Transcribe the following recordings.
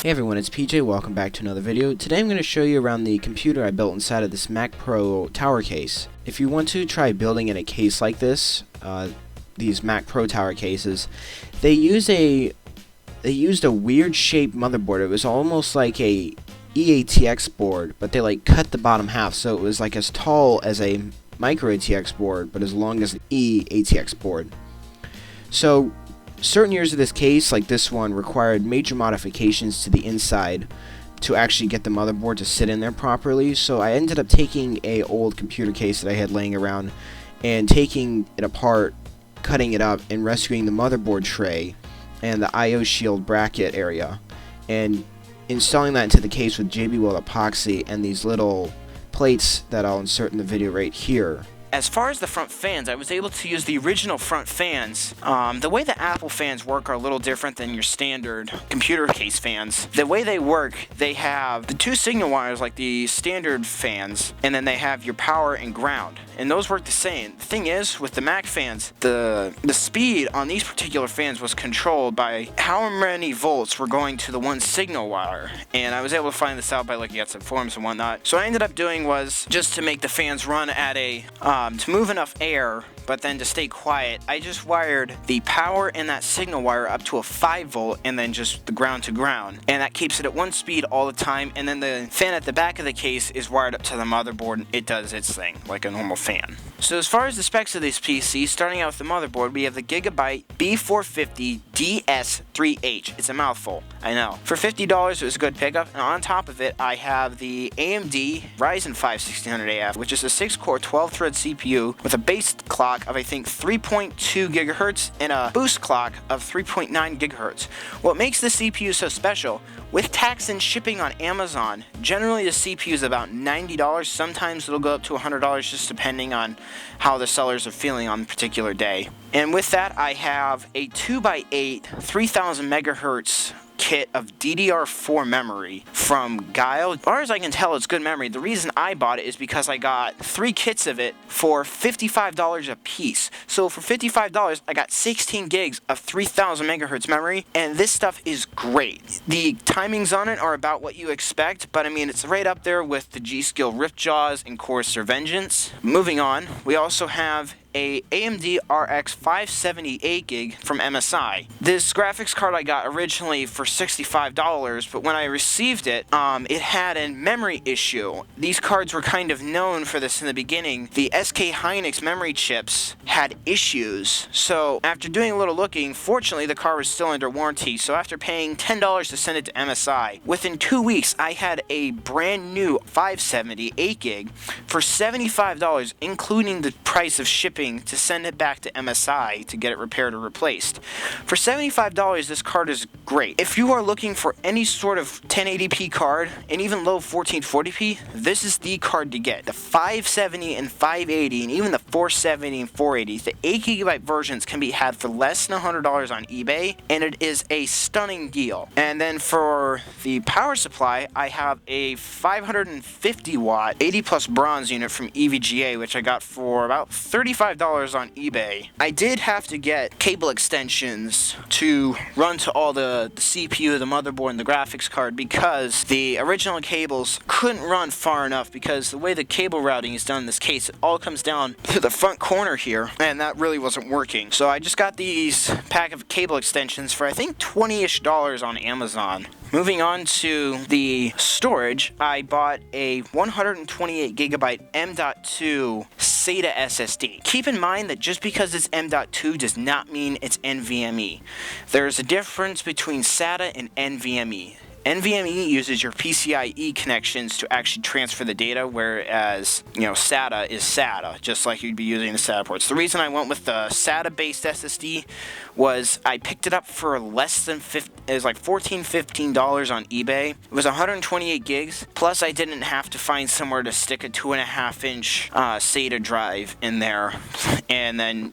Hey everyone, it's PJ. Welcome back to another video. Today I'm going to show you around the computer I built inside of this Mac Pro tower case. If you want to try building in a case like this, these Mac Pro tower cases, they used a weird shaped motherboard. It was almost like a EATX board, but they like cut the bottom half, so it was like as tall as a micro ATX board, but as long as an EATX board. So certain years of this case, like this one, required major modifications to the inside to actually get the motherboard to sit in there properly. So I ended up taking a old computer case that I had laying around and taking it apart, cutting it up, and rescuing the motherboard tray and the IO shield bracket area, and installing that into the case with JB Weld epoxy and these little plates that I'll insert in the video right here. As far as the front fans, I was able to use the original front fans. The way the Apple fans work are a little different than your standard computer case fans. The way they work, they have the two signal wires like the standard fans, and then they have your power and ground. And those work the same. The thing is, with the Mac fans, the speed on these particular fans was controlled by how many volts were going to the one signal wire. And I was able to find this out by looking at some forums and whatnot. So what I ended up doing was, just to make the fans run at a to move enough air, but then to stay quiet, I just wired the power in that signal wire up to a 5 volt and then just the ground to ground. And that keeps it at one speed all the time, and then the fan at the back of the case is wired up to the motherboard and it does its thing like a normal fan. So as far as the specs of this PC, starting out with the motherboard, we have the Gigabyte B450 DS3H. It's a mouthful, I know. For $50 it was a good pickup, and on top of it I have the AMD RYZEN 5 1600AF, which is a 6-core 12-thread CPU with a base clock of I think 3.2 gigahertz and a boost clock of 3.9 gigahertz. What makes the CPU so special, with tax and shipping on Amazon, generally the CPU is about $90. Sometimes it'll go up to $100 just depending on how the sellers are feeling on a particular day. And with that, I have a 2x8 3000 megahertz kit of DDR4 memory from GEIL. As far as I can tell, it's good memory. The reason I bought it is because I got 3 kits of it for $55 a piece. So for $55, I got 16 gigs of 3000 megahertz memory, and this stuff is great. The timings on it are about what you expect, but I mean, it's right up there with the G.EIL Riftjaws and Corsair Vengeance. Moving on, we also have a AMD RX 578 gig from MSI. This graphics card I got originally for $65, but when I received it, it had a memory issue. These cards were kind of known for this in the beginning. The SK Hynix memory chips had issues, so after doing a little looking, fortunately the card was still under warranty, so after paying $10 to send it to MSI, within 2 weeks I had a brand new 578 gig for $75, including the price of shipping to send it back to MSI to get it repaired or replaced. For $75, this card is great. If you are looking for any sort of 1080p card and even low 1440p, this is the card to get. The 570 and 580 and even the 470 and 480, the 8GB versions can be had for less than $100 on eBay, and it is a stunning deal. And then for the power supply, I have a 550 watt 80 plus bronze unit from EVGA, which I got for about $35 on eBay. I did have to get cable extensions to run to all the CPU, the motherboard, and the graphics card, because the original cables couldn't run far enough, because the way the cable routing is done in this case, it all comes down to the front corner here, and that really wasn't working. So I just got these pack of cable extensions for I think $20-ish on Amazon. Moving on to the storage, I bought a 128 gigabyte M.2 SATA SSD. Keep in mind that just because it's M.2 does not mean it's NVMe. There's a difference between SATA and NVMe. NVMe uses your PCIe connections to actually transfer the data, whereas, SATA is SATA, just like you'd be using the SATA ports. The reason I went with the SATA-based SSD was I picked it up for less than it was like $14, $15 on eBay. It was 128 gigs, plus I didn't have to find somewhere to stick a 2.5-inch SATA drive in there, and then,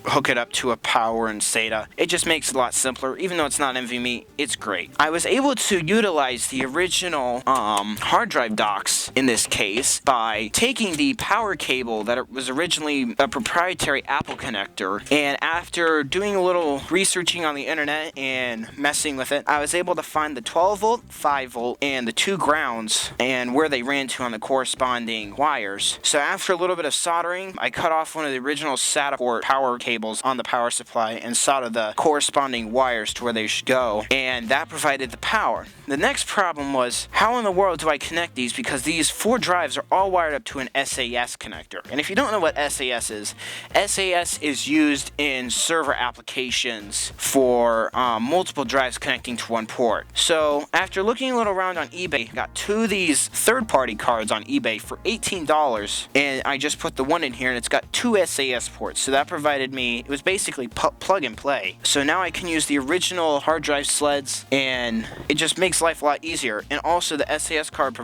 hook it up to a power and SATA. It just makes it a lot simpler. Even though it's not NVMe, it's great. I was able to utilize the original hard drive docks in this case by taking the power cable that was originally a proprietary Apple connector, and after doing a little researching on the internet and messing with it, I was able to find the 12 volt, 5 volt, and the 2 grounds and where they ran to on the corresponding wires. So after a little bit of soldering, I cut off one of the original SATA port power cables on the power supply and soldered the corresponding wires to where they should go, and that provided the power. The next problem was, how in the world do I connect these, because these 4 drives are all wired up to an SAS connector. And if you don't know what SAS is used in server applications for multiple drives connecting to one port. So after looking a little around on eBay, I got 2 of these third-party cards on eBay for $18, and I just put the one in here, and it's got 2 SAS ports. So that provided me, it was basically plug and play. So now I can use the original hard drive sleds, and it just makes life a lot easier. And also the SAS card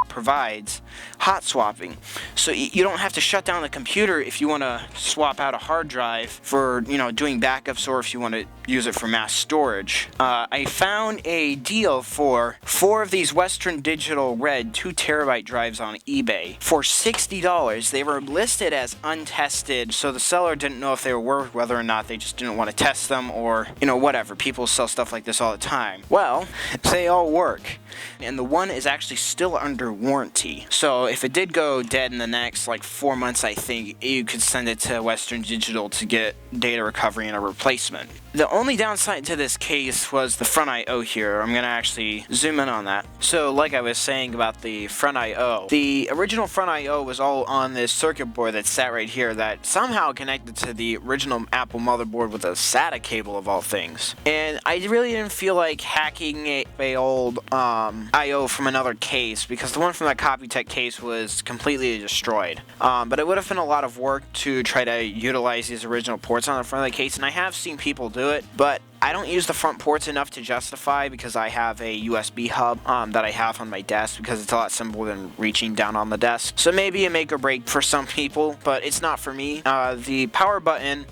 provides hot swapping, so you don't have to shut down the computer if you want to swap out a hard drive for, you know, doing backups, or if you want to use it for mass storage. I found a deal for 4 of these Western Digital Red 2 terabyte drives on eBay for $60. They were listed as untested, so the seller didn't know if they were worth, whether or not they just didn't want to test them, or, you know, whatever. People sell stuff like this all the time. Well, they all work, and the one is actually still under warranty. So if it did go dead in the next like 4 months, I think you could send it to Western Digital to get data recovery and a replacement. The only downside to this case was the front I/O here. I'm going to actually zoom in on that. So like I was saying about the front I/O, the original front I/O was all on this circuit board that sat right here that somehow connected to the original Apple motherboard with a SATA cable of all things. And I really didn't feel like hacking a old I/O from another case, because the one from that Copytek case was completely destroyed. But it would have been a lot of work to try to utilize these original ports on the front of the case, and I have seen people do it, but I don't use the front ports enough to justify, because I have a USB hub that I have on my desk, because it's a lot simpler than reaching down on the desk. So maybe a make or break for some people, but it's not for me. The power button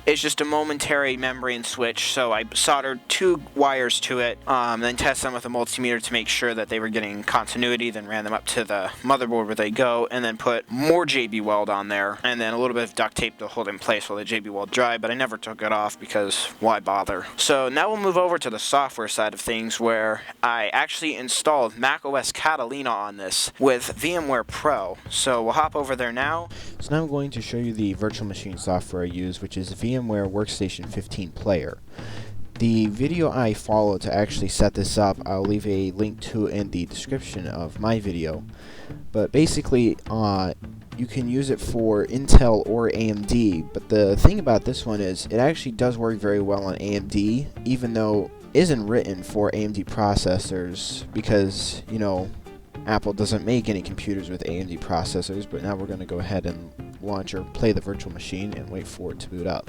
is just a momentary membrane switch, so I soldered 2 wires to it, then tested them with a multimeter to make sure that they were getting continuity, then ran them up to the motherboard where they go, and then put more JB Weld on there, and then a little bit of duct tape to hold it in place while the JB Weld dried, but I never took it off because why bother? So now we'll move over to the software side of things, where I actually installed macOS Catalina on this with VMware Pro. So we'll hop over there now. So now I'm going to show you the virtual machine software I use, which is VMware Workstation 15 Player. The video I followed to actually set this up, I'll leave a link to in the description of my video. But basically, you can use it for Intel or AMD, but the thing about this one is it actually does work very well on AMD, even though it isn't written for AMD processors, because, you know, Apple doesn't make any computers with AMD processors. But now we're going to go ahead and launch or play the virtual machine and wait for it to boot up.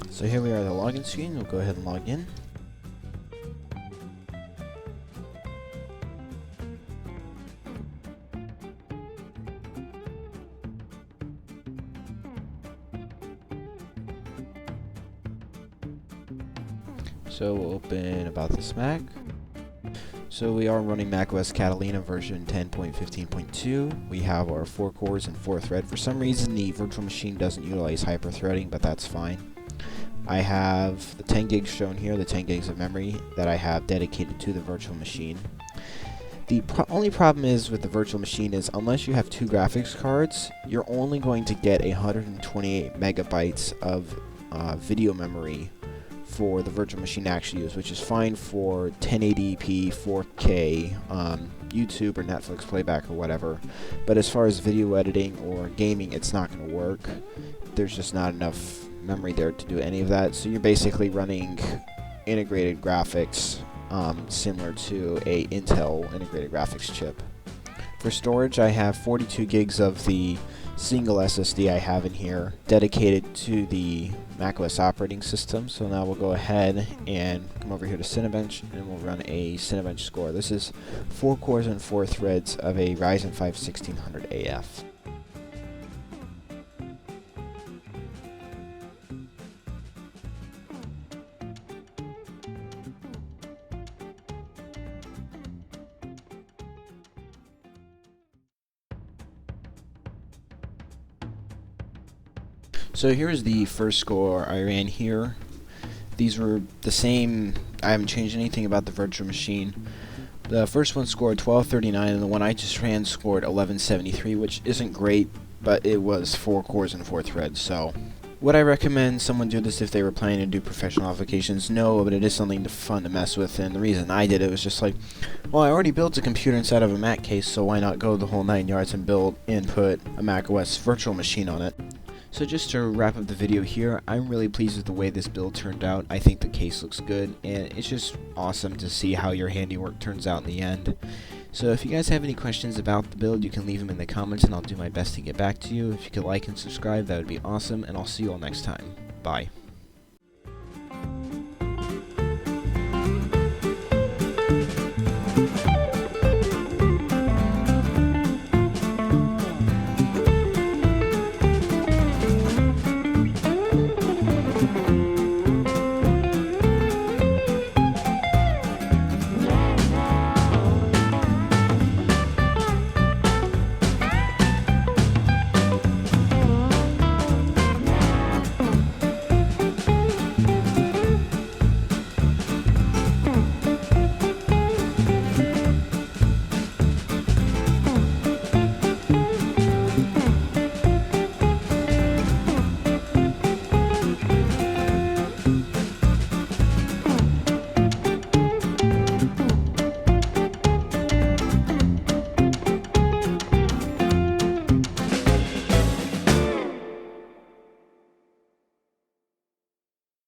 So here we are at the login screen. We'll go ahead and log in. So we'll open About This Mac. So we are running macOS Catalina version 10.15.2. We have our 4 cores and 4 thread. For some reason the virtual machine doesn't utilize hyper-threading, but that's fine. I have the 10 gigs shown here, the 10 gigs of memory that I have dedicated to the virtual machine. The only problem is with the virtual machine is, unless you have 2 graphics cards, you're only going to get 128 megabytes of video memory for the virtual machine to actually use, which is fine for 1080p, 4K, YouTube or Netflix playback or whatever. But as far as video editing or gaming, it's not going to work. There's just not enough memory there to do any of that. So you're basically running integrated graphics, similar to a Intel integrated graphics chip. For storage, I have 42 gigs of the single SSD I have in here dedicated to the macOS operating system. So now we'll go ahead and come over here to Cinebench and we'll run a Cinebench score. This is 4 cores and 4 threads of a Ryzen 5 1600AF. So here's the first score I ran here. These were the same. I haven't changed anything about the virtual machine. The first one scored 1239 and the one I just ran scored 1173, which isn't great, but it was 4 cores and 4 threads. So would I recommend someone do this if they were planning to do professional applications? No, but it is something fun to mess with, and the reason I did it was just like, well, I already built a computer inside of a Mac case, so why not go the whole 9 yards and put a macOS virtual machine on it. So just to wrap up the video here, I'm really pleased with the way this build turned out. I think the case looks good, and it's just awesome to see how your handiwork turns out in the end. So if you guys have any questions about the build, you can leave them in the comments, and I'll do my best to get back to you. If you could like and subscribe, that would be awesome, and I'll see you all next time. Bye.